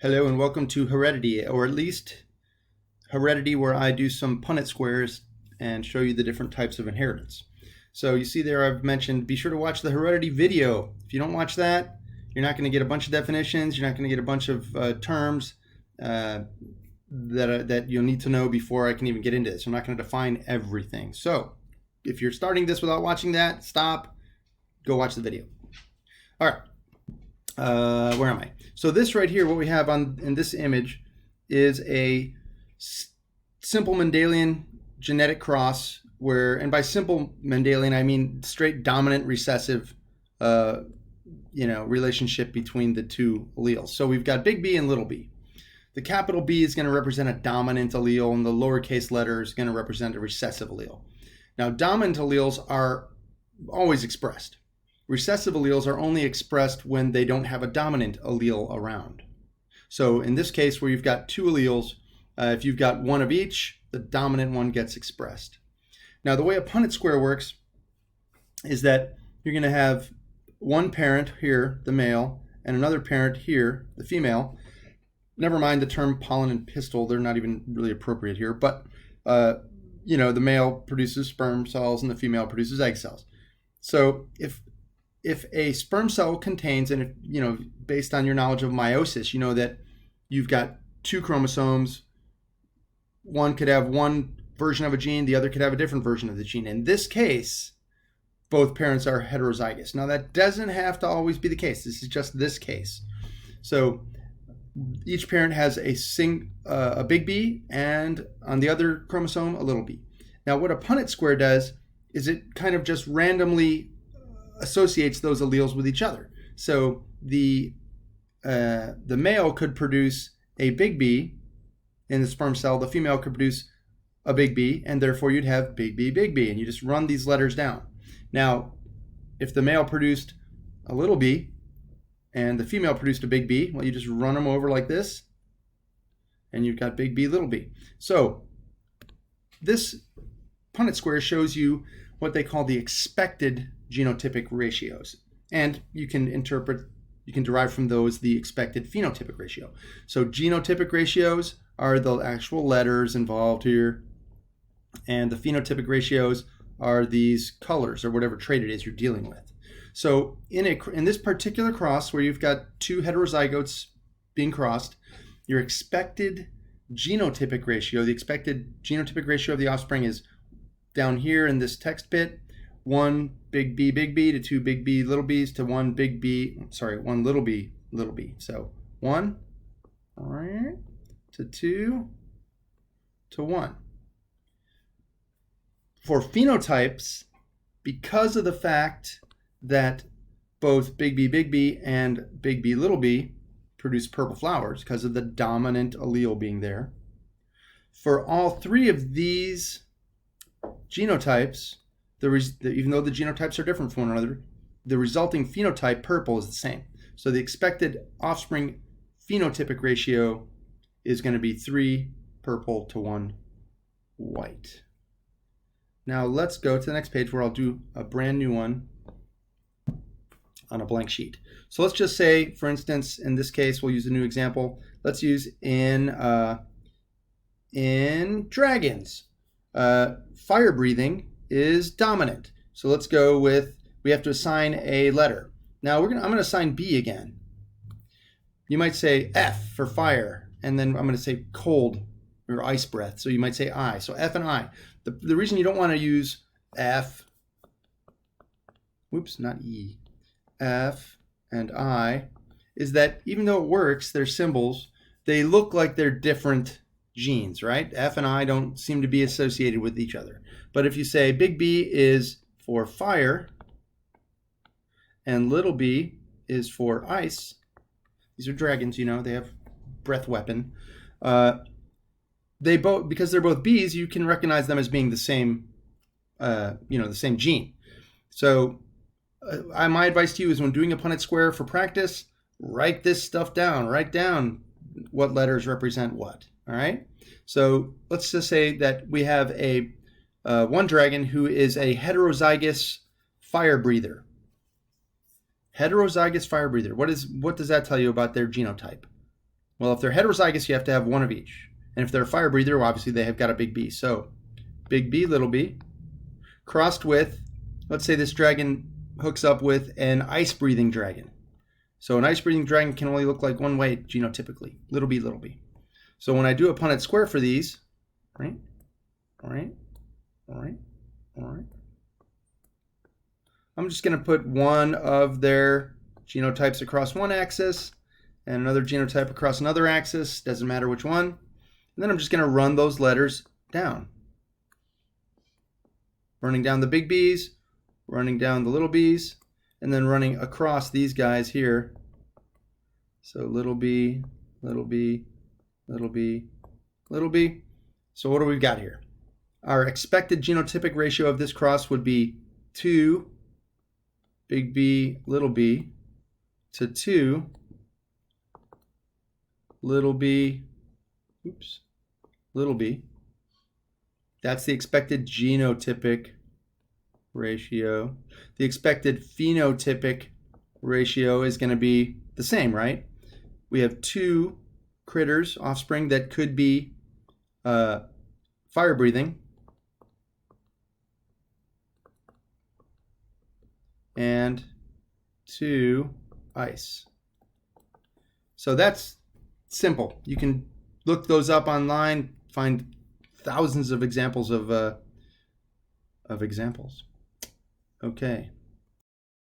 Hello and welcome to Heredity, or at least Heredity, where I do some Punnett squares and show you the different types of inheritance. So you see there I've mentioned be sure to watch the Heredity video. If you don't watch that, you're not going to get a bunch of definitions, you're not going to get a bunch of terms that you'll need to know before I can even get into this. I'm not going to define everything. So if you're starting this without watching that, stop, go watch the video. All right. Where am I? So this right here, what we have in this image is a simple Mendelian genetic cross where, and by simple Mendelian, I mean straight dominant recessive, relationship between the two alleles. So we've got big B and little b. The capital B is going to represent a dominant allele, and the lowercase letter is going to represent a recessive allele. Now, dominant alleles are always expressed. Recessive alleles are only expressed when they don't have a dominant allele around. So in this case, where you've got two alleles, if you've got one of each, the dominant one gets expressed. Now, the way a Punnett square works is that you're going to have one parent here, the male, and another parent here, the female. Never mind the term pollen and pistil, they're not even really appropriate here, but the male produces sperm cells and the female produces egg cells. So if a sperm cell contains, and based on your knowledge of meiosis, you know that you've got two chromosomes. One could have one version of a gene, the other could have a different version of the gene. In this case, both parents are heterozygous. Now, that doesn't have to always be the case. This is just this case. So each parent has a big B, and on the other chromosome, a little b. Now, what a Punnett square does is it kind of just randomly associates those alleles with each other. So the male could produce a big B in the sperm cell. The female could produce a big B, and therefore you'd have big B, and you just run these letters down. Now, if the male produced a little b and the female produced a big B, well, you just run them over like this, and you've got big B, little b. So this Punnett square shows you what they call the expected genotypic ratios. And you can derive from those the expected phenotypic ratio. So genotypic ratios are the actual letters involved here, and the phenotypic ratios are these colors or whatever trait it is you're dealing with. So in this particular cross where you've got two heterozygotes being crossed, your expected genotypic ratio, the expected genotypic ratio of the offspring is down here in this text bit. One big B to two big B little b's to one little b little b. So 1, all right, to 2 to 1. For phenotypes, because of the fact that both big B and big B little b produce purple flowers because of the dominant allele being there, for all three of these genotypes, even though the genotypes are different from one another, the resulting phenotype, purple, is the same. So the expected offspring phenotypic ratio is going to be 3 purple to 1 white. Now let's go to the next page where I'll do a brand new one on a blank sheet. So let's just say, for instance, in this case, we'll use a new example. Let's use in dragons. Fire breathing is dominant. So let's go with, we have to assign a letter. Now I'm going to assign B again. You might say F for fire, and then I'm going to say cold or ice breath. So you might say I. So F and I. The reason you don't want to use F, not E, F and I, is that even though it works, they're symbols, they look like they're different genes, right? F and I don't seem to be associated with each other. But if you say big B is for fire and little b is for ice, these are dragons, they have breath weapon. Because they're both B's, you can recognize them as being the same, the same gene. So my advice to you is when doing a Punnett square for practice, write this stuff down. Write down what letters represent what. All right. So let's just say that we have one dragon who is a heterozygous fire breather. Heterozygous fire breather. What does that tell you about their genotype? Well, if they're heterozygous, you have to have one of each. And if they're a fire breather, well, obviously they have got a big B. So big B, little b, crossed with, let's say this dragon hooks up with an ice-breathing dragon. So an ice-breathing dragon can only look like one way genotypically, little b, little b. So when I do a Punnett square for these, right, all right, all right, all right, I'm just going to put one of their genotypes across one axis and another genotype across another axis, doesn't matter which one. And then I'm just going to run those letters down. Running down the big B's, running down the little b's, and then running across these guys here. So little b, little b, little b, little b. So what do we got here? Our expected genotypic ratio of this cross would be 2 big B, little b, to 2 little b, oops, little b. That's the expected genotypic ratio. The expected phenotypic ratio is going to be the same, right? We have 2 critters, offspring, that could be fire breathing, and 2 ice. So that's simple. You can look those up online, find thousands of examples of examples. Okay.